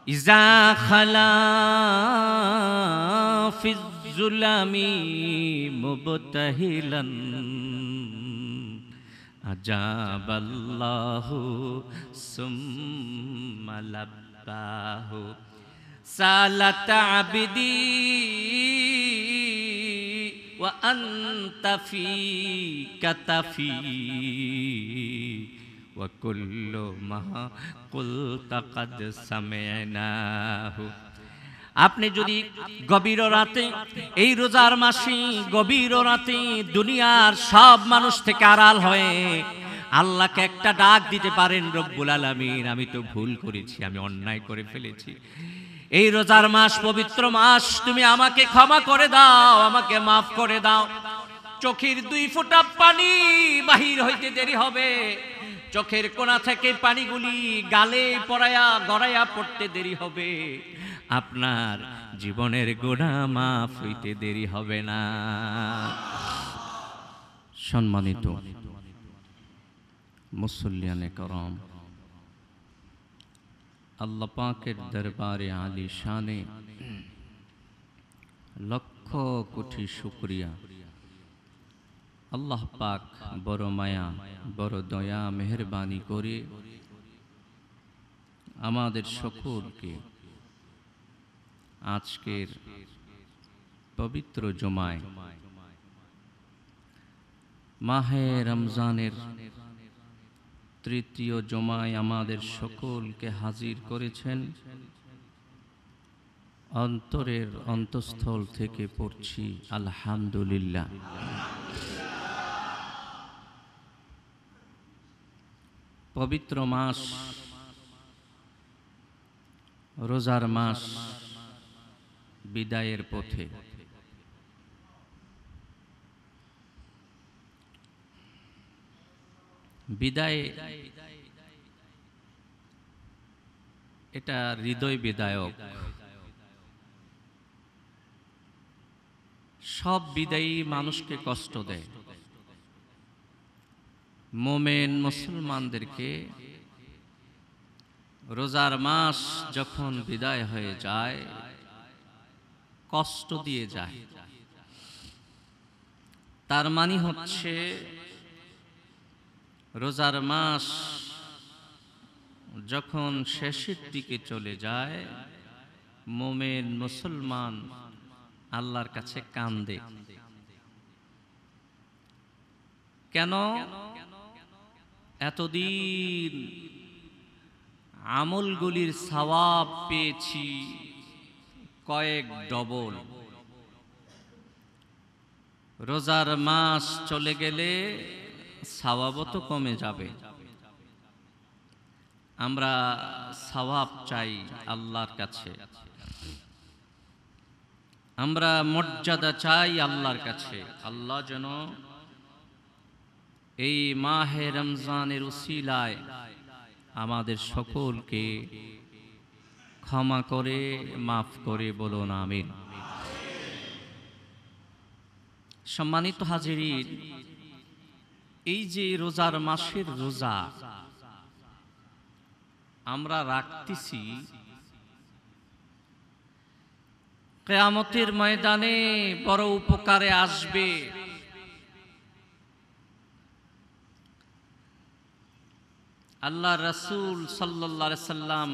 ইজা খালা ফিজ্জুলামি মুবতাহিলান আজাবাল্লাহু সুম্মা লাব্বাহু সালাত আবদি ওয়া আনতা ফি কাতাফি ওয়া কুল্লু মা কুলতা কাদ সামি'নাহু। আপনি যদি গভীর রাতে, এই রোজার মাসে গভীর রাতে দুনিয়ার সব মানুষ থেকে আড়াল হয়ে আল্লাহকে একটা ডাক দিতে পারেন, রব্বুল আলামিন আমি তো ভুল করেছি, আমি অন্যায় করে ফেলেছি, এই রোজার মাস পবিত্র মাস, তুমি আমাকে ক্ষমা করে দাও, আমাকে মাফ করে দাও। চোখের 2 ফোঁটা পানি বাহির হইতে দেরি হবে, চোখের কোণা থেকে পানিগুলি গালে পড়ায়া গড়াইয়া পড়তে দেরি হবে, আপনার জীবনের গুনাহ মাফ হইতে দেরি হবে না। সম্মানিত মুসল্লিয়ানে করম, আল্লাহ পাকের দরবারে আলী শানে লক্ষ কোটি শুকরিয়া। আল্লাহ পাক বড় মায়া, বড় দয়া, মেহেরবানি করে আমাদের সকলকে আজকের পবিত্র জুমায় মাহে রমজানের তৃতীয় জুমায় আমাদের সকলকে হাজির করেছেন। অন্তরের অন্তঃস্থল থেকে পড়ছি আলহামদুলিল্লাহ। পবিত্র মাস, রোজার মাস বিদায়ের পথে। বিদায় এটা হৃদয় বিদায়ক। সব বিদায়ী মানুষকে কষ্ট দেয়। মোমেন মুসলমানদেরকে রোজার মাস যখন বিদায় হয়ে যায় কষ্ট দিয়ে যায়। তার মানে হচ্ছে রোজার মাস যখন শেষের দিকে চলে যায় মোমেন মুসলমান আল্লাহর কাছে কান্দে। কেন? এতদিন আমলগুলির সওয়াব পেয়েছি কয়েক ডবল, রোজার মাস চলে গেলে সওয়াবও তো কমে যাবে। আমরা সওয়াব চাই আল্লাহর কাছে, আমরা মর্যাদা চাই আল্লাহর কাছে। আল্লাহ যেন এই মাহে রমজানের উসিলায় আমাদের সকলকে ক্ষমা করে মাফ করে, বলুন আমিন। সম্মানিত হাজিরিন, এই যে রোজার মাসের রোজা আমরা রাখতেছি, কিয়ামতের ময়দানে বড় উপকারে আসবে। আল্লাহ রাসূল সাল্লাল্লাহু আলাইহি সাল্লাম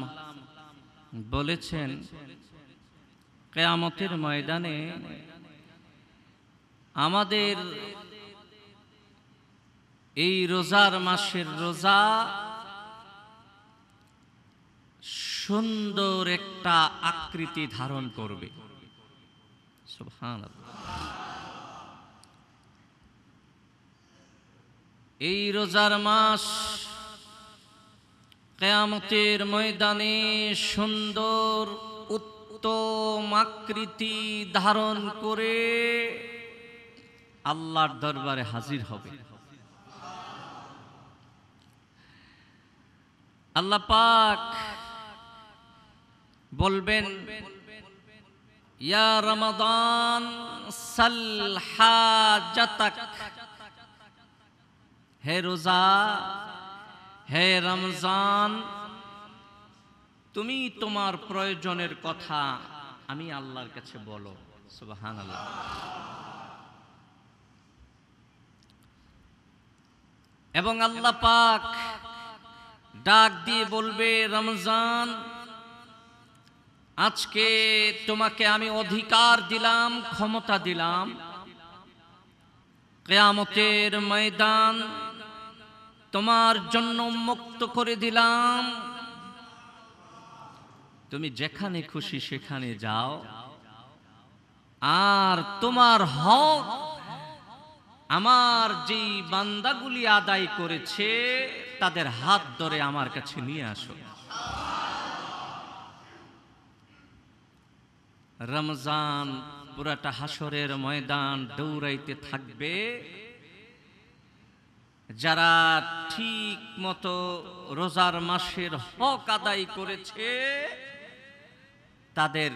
বলেছেন, কিয়ামতের ময়দানে আমাদের এই রোজার মাসের রোজা সুন্দর একটা আকৃতি ধারণ করবে। সুবহানাল্লাহ। এই রোজার মাস কিয়ামতের ময়দানে সুন্দর উত্তম আকৃতি ধারণ করে আল্লাহর দরবারে হাজির হবে। আল্লাহ পাক বলবেন, ইয়া রমাদান সাল হাজাতাক, হে রোজা, হে রমজান, তুমি তোমার প্রয়োজনের কথা আমি আল্লাহর কাছে বলো। সুবহানাল্লাহ। এবং আল্লাহ পাক ডাক দিয়ে বলবে, রমজান, আজকে তোমাকে আমি অধিকার দিলাম, ক্ষমতা দিলাম, কিয়ামতের ময়দান তোমার জন্য উন্মুক্ত করে দিলাম। তুমি যেখানে খুশি সেখানে যাও, আর তোমার হক আমার যেই বান্দাগুলি আদায় করেছে তাদের হাত ধরে আমার কাছে নিয়ে আসো। রমজান পুরাটা হাসরের ময়দান দৌড়াইতে থাকবে। যারা ঠিক মতো রোজার মাসের হক আদায় করেছে তাদের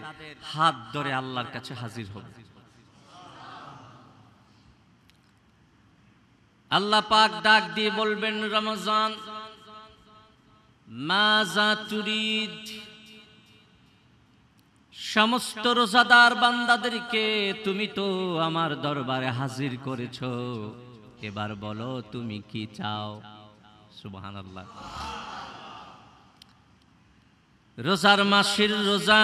হাত ধরে আল্লাহর কাছে হাজির হবে। আল্লাহ পাক ডাক দিয়ে বলবেন, রমজান, মাজা তুরিদ, সমস্ত রোজাদার বান্দাদেরকে তুমি তো আমার দরবারে হাজির করেছো, এবার বলো তুমি কি চাও। সুবহানাল্লাহ। রোজার মাসের রোজা,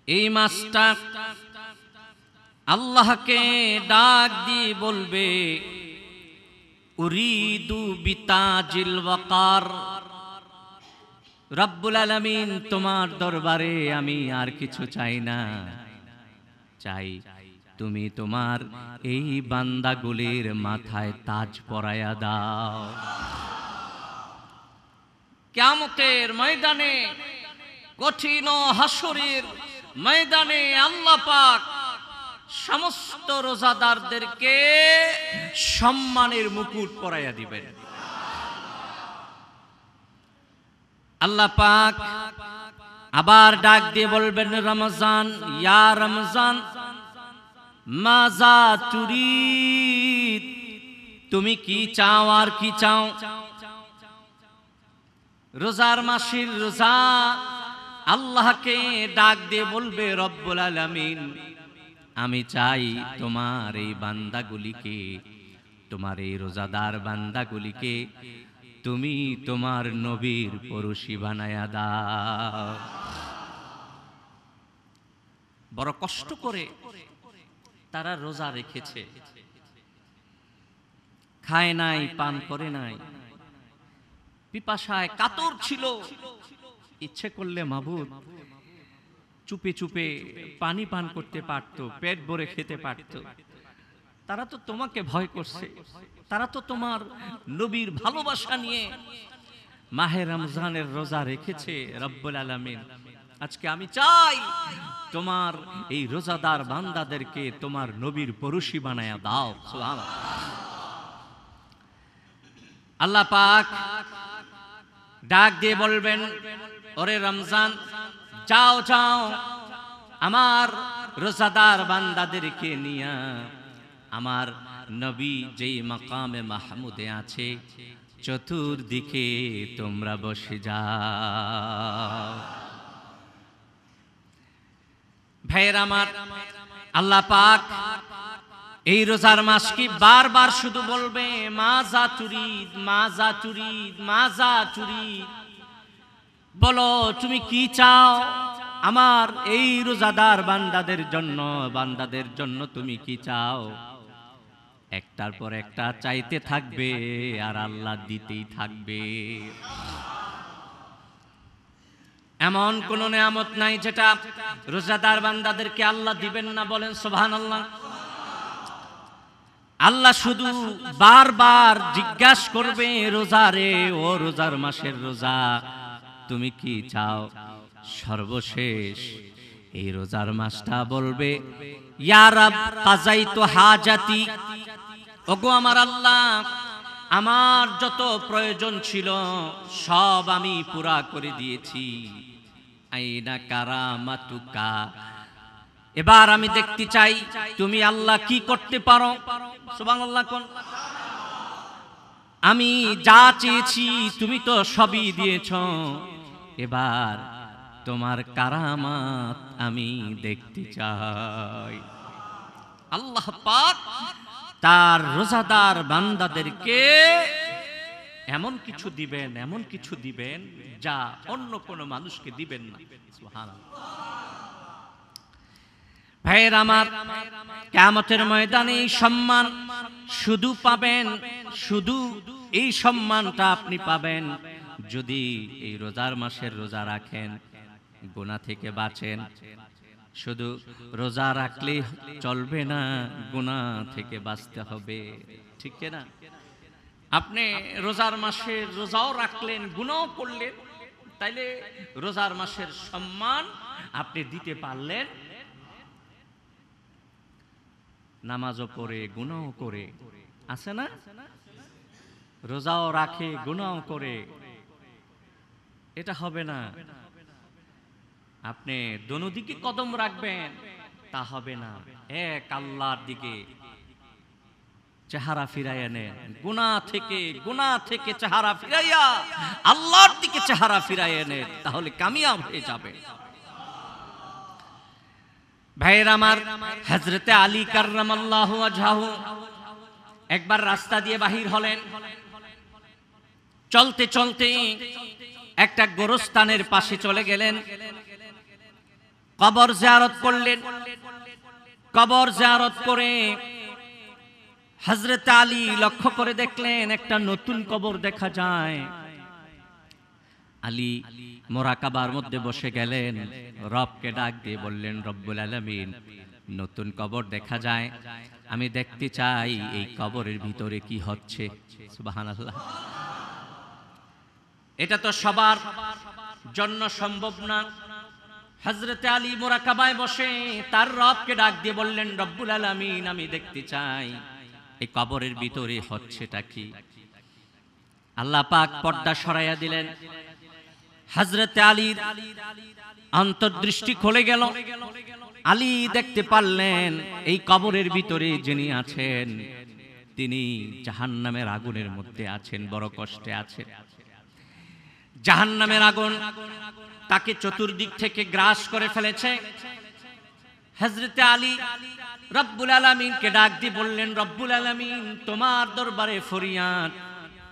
এই মাসটা আল্লাহকে ডাক দিয়ে বলবে, উরিদু বিতাজিল ওয়াকার, রব্বুল আলামিন তোমার দরবারে আমি আর কিছু চাই না, চাই তুমি তোমার এই বান্দাগুলির মাথায় তাজ পরায়া দাও। কিয়ামতের ময়দানে, কঠিন হাসরের ময়দানে আল্লাহ পাক সমস্ত রোজাদারদেরকে সম্মানের মুকুট পরাইয়া দিবেন। আল্লাহ পাক আবার ডাক দিয়ে বলবেন, রমজান, ইয়া রমজান, মাজা তুরিদ, তুমি কি চাও আর কি চাও। রোজার মাসের রোজা আল্লাহকে ডাক দিয়ে বলবে, রব্বুল আলামিন, আমি চাই তোমার এই বান্দাগুলিকে, তোমার এই রোজাদার বান্দাগুলিকে তুমি তোমার নবীর পরশী বানায়া দাও। বড় কষ্ট করে তারা রোজা রেখেছে, খায় নাই, পান করে নাই, পিপাসায় কাতর ছিল, ইচ্ছে করলে মাবুদ চুপে চুপে পানি পান করতে পারত, পেট ভরে খেতে পারত। তারা তো তোমাকে ভয় করছে, তারা তো তোমার নবীর ভালোবাসা নিয়ে মাহে রমজানের রোজা রেখেছে। রব্বুল আলামিন, আজকে আমি চাই তোমার এই রোজাদার বান্দাদেরকে তোমার নবীর পরশী বানায়া দাও। সুবহানাল্লাহ। আল্লাহ পাক ডাক দিয়ে বলবেন, ওরে রমজান, যাও যাও, আমার রোজাদার বান্দাদেরকে নিয়া আমার নবী যেই মাকামে মাহমুদে আছে চতুর্দিকে তোমরা বসে যাও। ভাইয়ের আমার, আল্লাহ পাক এই রোজার মাস কি বারবার শুধু বলবে, মাজা তুরিদ, মাজা তুরিদ, মাজা তুরিদ, বলো তুমি কি চাও আমার এই রোজাদার বান্দাদের জন্য তুমি কি চাও। একটার পর একটা চাইতে থাকবে আর আল্লাহ দিতেই থাকবে। এমন কোন নিয়ামত নাই যেটা রোজাদার বান্দাদেরকে আল্লাহ দিবেন না, বলেন সুবহানাল্লাহ। আল্লাহ শুধু বারবার জিজ্ঞাসা করবে, রোজা রে, ও রোজার মাসের রোজা, তুমি কি চাও। সর্বশেষ এই রোজার মাসটা বলবে, ইয়া রাব কাযাইতু হাজাতি, ওগো আমার আল্লাহ, আমার যত প্রয়োজন ছিল সব আমি পুরা করে দিয়েছি। আইনা কারামাতুকা, এবার আমি দেখতে চাই তুমি আল্লাহ কি করতে পারো। সুবহানাল্লাহ কোন, আমি যা চেয়েছি তুমি তো সবই দিয়েছ, এবার তোমার কারামাত আমি দেখতে চাই। আল্লাহ পাক তার রোজাদার বান্দাদেরকে এমন কিছু দিবেন, এমন কিছু দিবেন যা অন্য কোনো মানুষকে দিবেন না। সুবহানাল্লাহ। ভাইয়ের আমার, কিয়ামতের ময়দানে এই সম্মান শুধু পাবেন, শুধু এই সম্মানটা আপনি পাবেন যদি এই রোজার মাসের রোজা রাখেন, গুনাহ থেকে বাঁচেন। শুধু রোজা রাখলে চলবে না, গুনাহ থেকে বাঁচতে হবে, ঠিক না? আপনি রোজার মাসের রোজাও রাখলেন, গুনাহও করলেন, তাইলে রোজার মাসের সম্মান আপনি দিতে পারলেন। নামাজও পড়ে গুনাহও করে, আছে না? রোজাও রাখে গুনাহও করে, এটা হবে না। আপনি দোনোদিকে কদম রাখবেন, তা হবে না। এক আল্লাহর দিকে চেহারা ফিরাইয়া নেন, গুনাহ থেকে চেহারা ফিরাইয়া আল্লাহর দিকে চেহারা ফিরাইয়া নেন, তাহলে কামিয়াব হয়ে যাবে। ভাইয়ের আমার, হযরতে আলী কাররামাল্লাহু ওয়াজহাহু একবার রাস্তা দিয়ে বাহির হলেন। চলতে চলতে একটা গোরস্থানের পাশে চলে গেলেন, কবর জিয়ারত করলেন। কবর জিয়ারত করে হযরত আলী লক্ষ্য করে দেখলেন একটা নতুন কবর দেখা যায়। আলী মোরাকাবার মধ্যে বসে গেলেন, রবকে ডাক দিয়ে বললেন, রব্বুল আলামিন, নতুন কবর দেখা যায়, আমি দেখতে চাই এই কবরের ভিতরে কি হচ্ছে। সুবহানাল্লাহ। এটা তো সবার জন্য সম্ভব না। হযরতে আলী মোরাকাবায় বসে তার রবকে ডাক দিয়ে বললেন, রব্বুল আলামিন, আমি দেখতে চাই এই কবরের ভিতরে হচ্ছেটা কি। আল্লাহ পাক পর্দা সরাইয়া দিলেন। হযরতে আলীর অন্তর্দৃষ্টি খুলে গেল। আলী দেখতে পারলেন এই কবরের ভিতরে যিনি আছেন তিনি জাহান্নামের আগুনের মধ্যে আছেন, বড় কষ্টে আছেন। জাহান্নামের আগুন তাকে চতুর্দিক থেকে গ্রাস করে ফেলেছে। হযরতে আলী রব্বুল আলামিনকে ডাক দিয়ে বললেন, রব্বুল আলামিন, তোমার দরবারে ফরিয়াদ,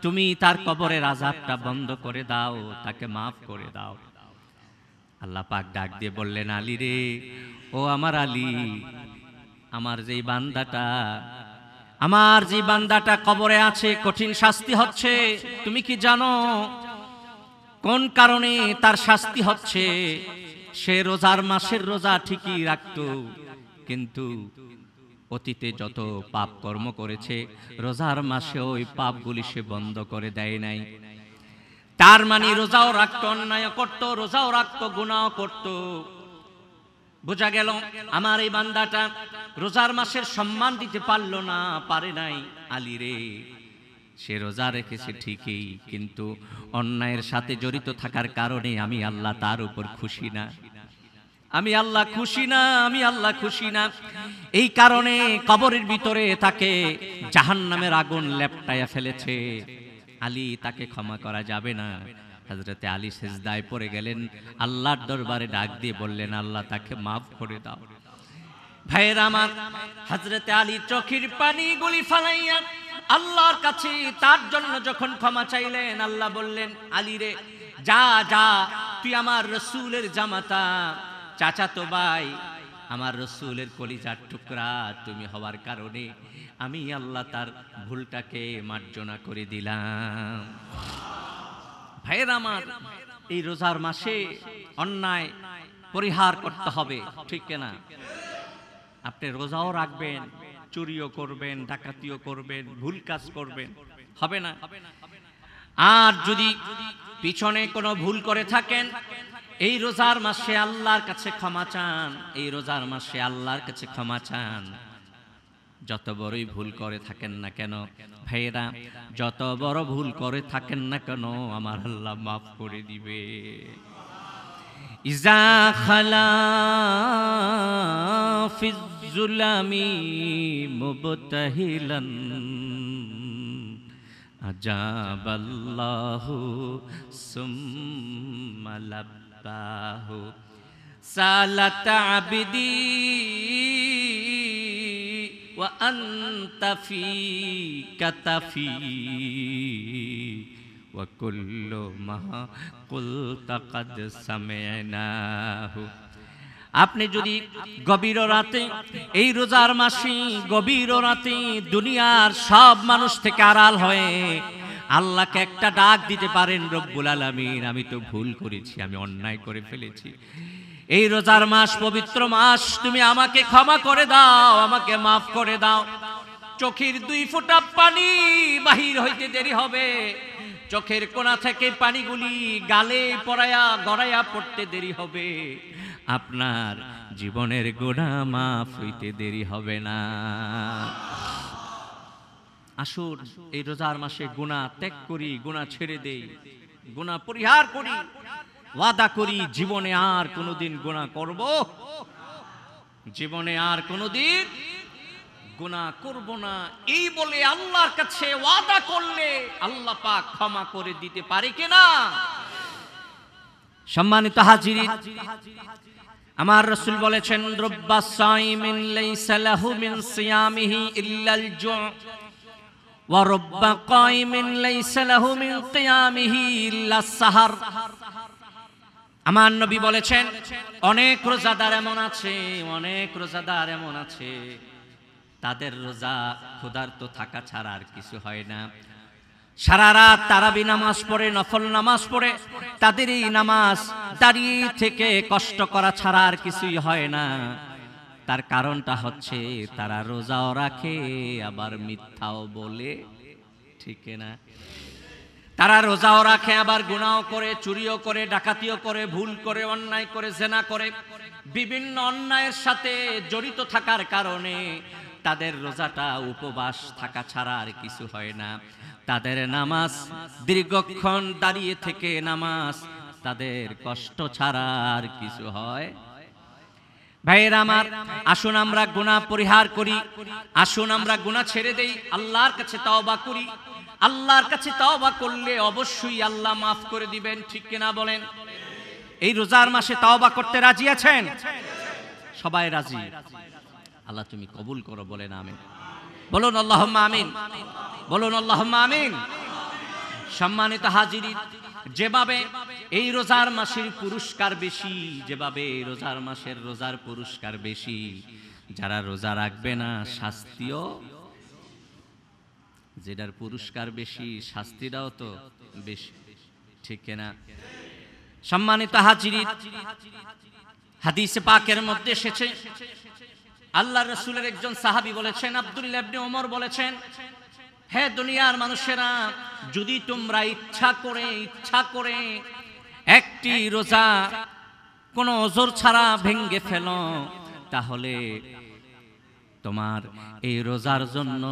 তুমি তার কবরের আযাবটা বন্ধ করে দাও, তাকে মাফ করে দাও। আল্লাহ পাক ডাক দিয়ে বললেন, আলী রে, ও আমার আলী, আমার যে বান্দাটা কবরে আছে, কঠিন শাস্তি হচ্ছে, তুমি কি জানো কোন কারণে তার শাস্তি হচ্ছে? সে রোজার মাসের রোজা ঠিকই রাখতো, কিন্তু অতীতে যত পাপ কর্ম করেছে রোজার মাসে ওই পাপগুলি সে বন্ধ করে দেয় নাই। তার মানে রোজাও রাখতো, অন্যায় করত, রোজাও রাখতো, গুনাহও করত। বোঝা গেল আমার এই বান্দাটা রোজার মাসের সম্মান দিতে পারলো না, পারে নাই। আলী রে, সে রোজা রেখেছে ঠিকই, কিন্তু অন্যায়ের সাথে জড়িত থাকার কারণে আমি আল্লাহ তার উপর খুশি না, আমি আল্লাহ খুশি না, আমি আল্লাহ খুশি না। এই কারণে কবরের ভিতরে তাকে জাহান্নামের আগুন লেপটাইয়া ফেলেছে। আলী, তাকে ক্ষমা করা যাবে না। হযরতে আলী সিজদায় পড়ে গেলেন, আল্লাহর দরবারে ডাক দিয়ে বললেন, আল্লাহ, তাকে মাফ করে দাও। ভাইয়েরা আমার, হযরতে আলী চোখের পানিগুলি ফালাইয়া আল্লাহর কাছে তার জন্য যখন ক্ষমা চাইলেন, আল্লাহ বললেন, আলী রে, যা যা, তুই আমার রাসূলের জামাতা, চাচাতো ভাই, আমার রাসূলের কলিজার টুকরা তুমি হওয়ার কারণে আমি আল্লাহ তার ভুলটাকে মার্জনা করে দিলাম। ভাইয়েরা আমার, এই রোজার মাসে অন্যায় পরিহার করতে হবে, ঠিক না? আপনি রোজাও রাখবেন, চুরিও করবেন, ডাকাতিও করবেন, ভুল কাজ করবেন, হবে না। আর যদি পিছনে কোনো ভুল করে থাকেন, এই রোজার মাসে আল্লাহর কাছে ক্ষমা চান, এই রোজার মাসে আল্লাহর কাছে ক্ষমা চান। যত বড়ই ভুল করে থাকেন না কেন ভাইয়েরা, যত বড় ভুল করে থাকেন না কেন, আমার আল্লাহ মাফ করে দিবে। ইজা খালা ফিজ জুলামি মুবতাহিলান আজাবাল্লাহু সুম্মা লাব্বাহু সালাত আবদি ওয়া আনতা ফি কাতাফি ওয়া কুল্লু মা কুলতা কাদ সামি'নাহু। আপনি যদি গভীর রাতে, এই রোজার মাসে গভীর রাতে দুনিয়ার সব মানুষ থেকে আড়াল হয়ে আল্লাহকে একটা ডাক দিতে পারেন, রব্বুল আলামিন আমি তো ভুল করেছি, আমি অন্যায় করে ফেলেছি, এই রোজার মাস পবিত্র মাস, তুমি আমাকে ক্ষমা করে দাও, আমাকে মাফ করে দাও। চোখের 2 ফোঁটা পানি বাহির হইতে দেরি হবে, চোখের কোণা থেকে পানিগুলি গালে পড়ায়া গড়াইয়া পড়তে দেরি হবে, আপনার জীবনের গুনাহ মাফ হইতে দেরি হবে না। আসুন এই রোজার মাসে গুনাহ ত্যাগ করি, গুনাহ ছেড়ে দেই, গুনাহ পরিহার করি, ওয়াদা করি জীবনে আর কোনোদিন গুনাহ করব, জীবনে আর কোনোদিন গুনাহ করব না। এই বলে আল্লাহর কাছে ওয়াদা করলে আল্লাহ পাক ক্ষমা করে দিতে পারে কিনা? সম্মানিত হাজিরিন, আমার রাসূল বলেছেন, রব্বা সাইমিন লাইসা লাহু মিন সিয়ামিহি ইল্লাল জু' ওয়া রব্বা কাইমিন লাইসা লাহু মিন কিয়ামিহি ইল্লাস সাহার। আমার নবী বলেছেন, অনেক রোজাদার এমন আছে, অনেক রোজাদার এমন আছে, তাদের রোজা ক্ষুধার্ত থাকা ছাড়া আর কিছু হয় না। সারা রাত তারাবি নামাজ পড়ে, নফল নামাজ পড়ে, তাদের এই নামাজ দাঁড়িয়ে থেকে কষ্ট করা ছাড়া আর কিছুই হয় না। তার কারণটা হচ্ছে তারা রোজাও রাখে আবার মিথ্যাও বলে, ঠিক না? তারা রোজাও রাখে আবার গুনাহও করে, চুরিও করে, ডাকাতিও করে, ভুল করে, অন্যায় করে, জেনা করে, বিভিন্ন অন্যায়ের সাথে জড়িত থাকার কারণে তাদের রোজাটা উপবাস থাকা ছাড়া আর কিছু হয় না। তাদের নামাজ দীর্ঘক্ষণ দাঁড়িয়ে থেকে নামাজ, তাদের কষ্ট ছাড়া আর কিছু হয়। ভাইয়েরা আমার, আসুন আমরা গুনাহ পরিহার করি, আসুন আমরা গুনাহ ছেড়ে দেই, আল্লাহর কাছে তওবা করি। আল্লাহর কাছে তওবা করলে অবশ্যই আল্লাহ মাফ করে দিবেন, ঠিক কিনা বলেন? এই রোজার মাসে তওবা করতে রাজি আছেন? সবাই রাজি? আল্লাহ তুমি কবুল করো, বলেন আমিন। বলুন আল্লাহুম্মা আমিন, বলুন আল্লাহুম্মা আমিন। সম্মানিত হাজিরিন, যেভাবে এই রোজার মাসের পুরস্কার বেশি, যেভাবে এই রোজার মাসের রোজার পুরস্কার বেশি, যারা রোজা রাখবে না শাস্তিও, যেটার পুরস্কার বেশি শাস্তিটাও তো বেশি, ঠিক না? সম্মানিত হাজিরিন, হাদিসে পাকের মধ্যে এসেছে, আল্লাহর রাসূলের একজন সাহাবী বলেছেন, আব্দুল্লাহ ইবনে ওমর বলেছেন, হে দুনিয়ার মানুষেরা, যদি তোমরা ইচ্ছা করে একটি রোজা কোনো ওযর ছাড়া ভেঙে ফেলো, তাহলে তোমার এই রোজার জন্য,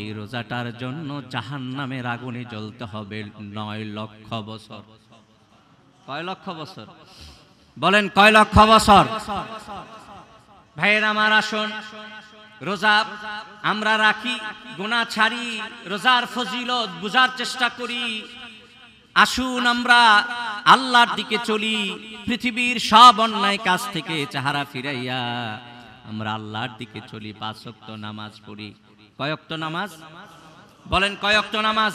এই রোজাটার জন্য জাহান্নামের আগুনে জ্বলতে হবে 9 লক্ষ বছর। কয় লক্ষ বছর? বলেন কয় লক্ষ বছর? ভাইয়েরা আমার, আসুন রোজা আমরা রাখি, গুনাহ ছাড়ি, রোজার ফজিলত বুঝার চেষ্টা করি। আসুন আমরা আল্লাহর দিকে চলি, পৃথিবীর সব অন্যায় কাজ থেকে চেহারা ফিরাইয়া আমরা আল্লাহর দিকে চলি। 5 ওয়াক্ত নামাজ পড়ি। কয় ওয়াক্ত নামাজ? বলেন কয় ওয়াক্ত নামাজ?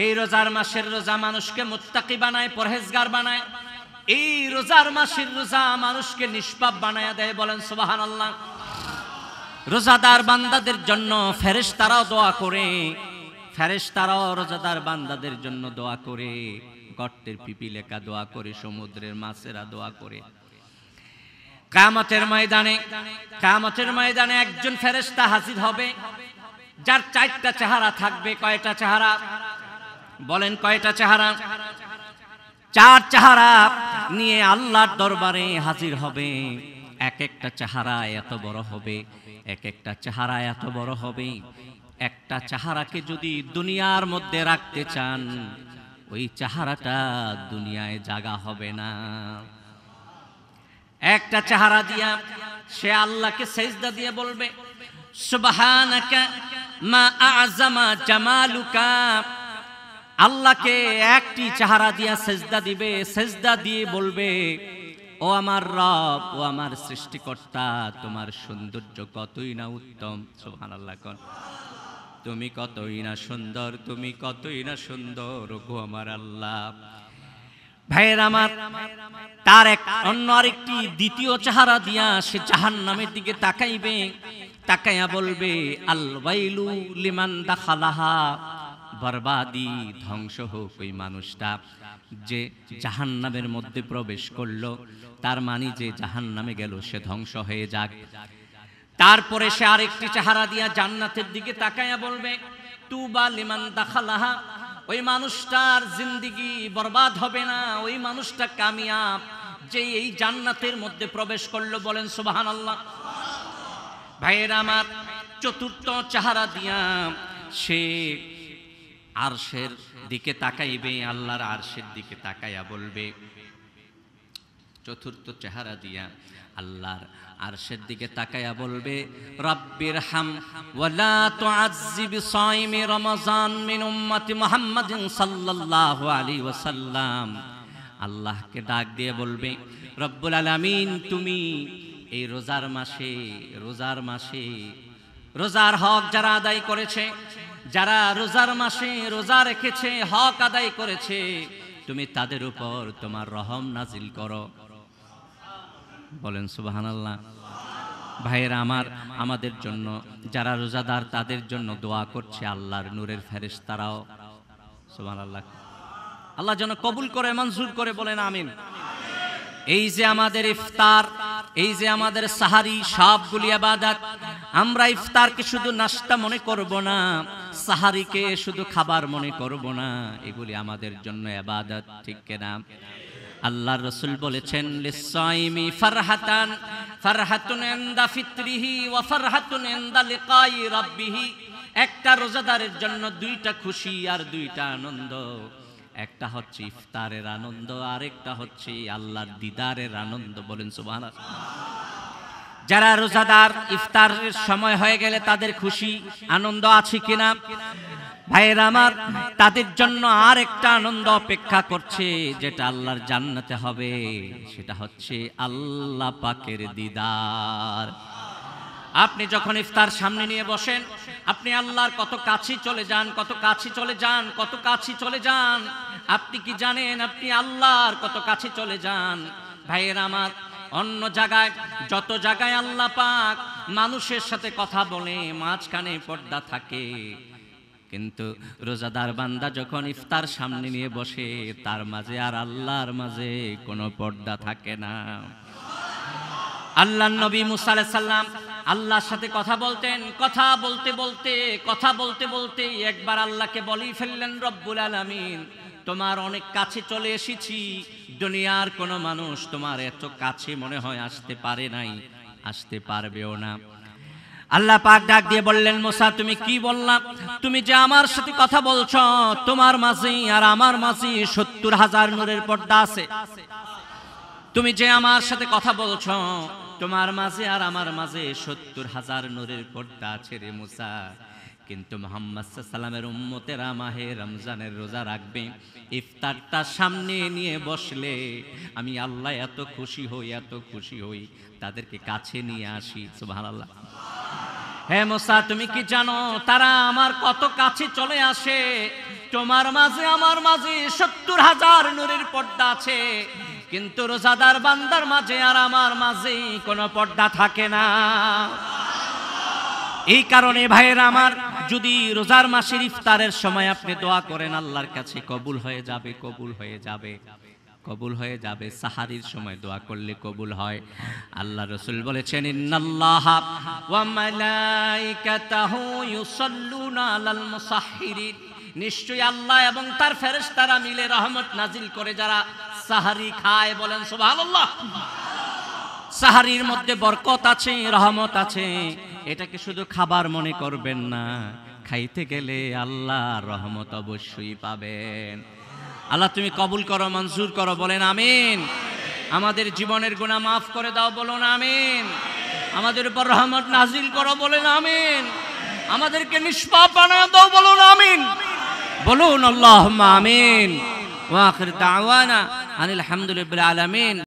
এই রোজার মাসের রোজা মানুষকে মুত্তাকি বানায়, পরহেজগার বানায়। এই রোজার মাসের রোজা মানুষকে নিষ্পাপ বানায়া দেয়, বলেন সুবহানাল্লাহ। রোজাদার বান্দাদের জন্য ফেরেশতারাও দোয়া করে, ফেরেশতারাও রোজাদার বান্দাদের জন্য দোয়া করে, গর্তের পিপিলিকা দোয়া করে, সমুদ্রের মাছেরা দোয়া করে। কিয়ামতের ময়দানে একজন ফেরেশতা হাজির হবে, যার 4টা চেহারা থাকবে। কয়টা চেহারা? বলেন কয়টা চেহারা? 4 চেহারা নিয়ে আল্লাহর দরবারে হাজির হবে। এক একটা চেহারা এত বড় হবে, এক একটা চেহারা এত বড় হবে। একটা চেহারাকে যদি দুনিয়ার মধ্যে রাখতে চান, ওই চেহারাটা দুনিয়ায় জায়গা হবে না। একটা চেহারা দিয়া সে আল্লাহকে সেজদা দিয়ে বলবে, সুবহানাকা মা আ'জামা জামালুকা, আল্লাহকে একটি চেহারা দিয়া সেজদা দিবে, সেজদা দিয়ে বলবে, ও আমার রব, ও আমার সৃষ্টিকর্তা, তোমার সৌন্দর্য কতই না উত্তম। সুবহানাল্লাহ। কোন তুমি কতই না সুন্দর, তুমি কতই না সুন্দর গো আমার আল্লাহ। ভাইয়ের আমার, তার এক অন্য আরেকটি দ্বিতীয় চেহারা দিয়া সে জাহান্নামের দিকে তাকাইবে, তাকাইয়া বলবে, আল ওয়াইলু লিমান দাখালাহা, বরবাদি, ধ্বংস হোক ওই মানুষটা যে জাহান্নামের মধ্যে প্রবেশ করলো, তার মানে যে জাহান্নামে গেল সে ধ্বংস হয়ে যাক। তারপরে সে আরেকটি চেহারা দিয়া জান্নাতের দিকে তাকাইয়া বলবে, তুবা লিমান দাখালাহা, ওই মানুষটার জিন্দেগি বরবাদ হবে না, ওই মানুষটা কামিয়াব যে এই জান্নাতের মধ্যে প্রবেশ করলো। বলেন সুবহানাল্লাহ। ভাইয়েরা আমার, চতুর্থ চেহারা দিয়া সে আরশের দিকে তাকাইবে, আল্লাহর আরশের দিকে তাকাইয়া বলবে, চতুর্থ চেহারা দিয়া আল্লাহর আরশের দিকে তাকাইয়া বলবে, রব্বির হাম ওয়ালা তুআজ্জিব সাইমি রমাজান মিন উম্মতি মুহাম্মাদিন সাল্লাল্লাহু আলাইহি ওয়াসাল্লাম। আল্লাহকে ডাক দিয়ে বলবে, রব্বুল আলামিন, তুমি এই রোজার মাসে রোজার হক যারা আদায় করেছে, যারা রোজার মাসে রোজা রেখেছে, হক আদায় করেছে, তুমি তাদের উপর তোমার রহম নাজিল করো। বলেন সুবহানাল্লাহ। ভাইয়েরা আমার, আমাদের জন্য যারা রোজাদার তাদের জন্য দোয়া করছে আল্লাহর নূরের ফেরেশতারাও। সুবহানাল্লাহ। আল্লাহ যেন কবুল করে, মঞ্জুর করে। বলেন আমিন। এই যে আমাদের ইফতার, এই যে আমাদের সাহারি, সবগুলি ইবাদত। আমরা ইফতারকে শুধু নাস্তা মনে করব না, সাহারিকে শুধু খাবার মনে করব না, এগুলি আমাদের জন্য ইবাদত, ঠিক কিনা? আল্লাহর রাসূল বলেছেন, লিসাইমি ফারহাতান, ফারহাতুন ইনদা ফিতরিহি ওয়া ফারহাতুন ইনদা লিকাই রাব্বিহি। একটা রোজাদারের জন্য দুইটা খুশি আর দুইটা আনন্দ। একটা হচ্ছে ইফতারের আনন্দ, আরেকটা হচ্ছে আল্লাহর দিদারের আনন্দ। বলেন সুবহানাল্লাহ। যারা রোজাদার, ইফতারের সময় হয়ে গেলে তাদের খুশি আনন্দ আছে কিনা? ভাইয়েরা আমার, তাদের জন্য আর একটা আনন্দ অপেক্ষা করছে, যেটা আল্লাহর জান্নাতে হবে। সেটা হচ্ছে আল্লাহ পাকের দিদার। আপনি যখন ইফতার সামনে নিয়ে বসেন, আপনি আল্লাহর কত কাছে চলে যান, কত কাছে চলে যান, কত কাছে চলে যান। আপনি কি জানেন আপনি আল্লাহর কত কাছে চলে যান? ভাইয়েরা আমার, অন্য জায়গায়, যত জায়গায় আল্লাহ পাক মানুষের সাথে কথা বলে, মাঝখানে পর্দা থাকে, কিন্তু রোজাদার বান্দা যখন ইফতার সামনে নিয়ে বসে, তার মাঝে আর আল্লাহর মাঝে কোনো পর্দা থাকে না। আল্লাহর নবী মুসা আলাইহিস সালাম আল্লাহর সাথে কথা বলতেন, কথা বলতে বলতে একবার আল্লাহকে বলেই ফেললেন, রব্বুল আলামিন, তোমার অনেক কাছে চলে এসেছি, দুনিয়ার কোনো মানুষ তোমার এত কাছে মনে হয় আসতে পারে নাই, আসতে পারবেও না। আল্লাহ পাক ডাক দিয়ে বললেন, মুসা, তুমি কি বললা? তুমি যে আমার সাথে কথা বলছো, তোমার মাঝে আর আমার মাঝে ৭০,০০০ নূরের পর্দা আছে। তুমি যে আমার সাথে কথা বলছো, তোমার মাঝে আর আমার মাঝে ৭০,০০০ নূরের পর্দা আছে রে মুসা। কিন্তু মুহাম্মদ সাল্লাল্লাহু আলাইহি ওয়াসাল্লামের উম্মতেরা মাহে রমজানের রোজা রাখবে, ইফতারটা সামনে নিয়ে বসলে আমি আল্লাহ এত খুশি হই, তাদেরকে কাছে নিয়ে আসি। সুবহানাল্লাহ। হে মুসা, তুমি কি জানো তারা আমার কত কাছে চলে আসে? তোমার মাঝে আমার মাঝে ৭০,০০০ নূরের পর্দা আছে, কিন্তু রোজাদার বান্দার মাঝে আর আমার মাঝে কোনো পর্দা থাকে না। এই কারণে ভাইয়েরা আমার, যদি রোজার মাসের ইফতারের সময় আপনি দোয়া করেন, আল্লাহর কাছে কবুল হয়ে যাবে, কবুল হয়ে যাবে, কবুল হয়ে যাবে। সাহারির সময় দোয়া করলে কবুল হয়। আল্লাহ রাসূল বলেছেন, ইন্নাল্লাহা ওয়া মালাইকাতাহু ইউসাল্লুনা আলাল মুসাহহিরিন, নিশ্চয়ই আল্লাহ এবং তার ফেরেশতারা মিলে রহমত নাজিল করে যারা সাহারি খায়। বলেন সুবহানাল্লাহ। সাহারির মধ্যে বরকত আছে, রহমত আছে। এটাকে শুধু খাবার মনে করবেন না, খাইতে গেলে আল্লাহর রহমত অবশ্যই পাবেন। আল্লাহ তুমি কবুল করো, মঞ্জুর করো। বলেন আমিন। আমাদের জীবনের গুনাহ মাফ করে দাও। বলুন আমিন। আমাদের উপর রহমত নাজিল করো। বলেন আমিন। আমাদেরকে নিষ্পাপ বানায় দাও, বলুন আমিন, বলুন আল্লাহুম্মা আমিন। ওয়া আখির দাওয়ানা আনিল হামদুলিল্লাহি রাব্বিল আলামিন।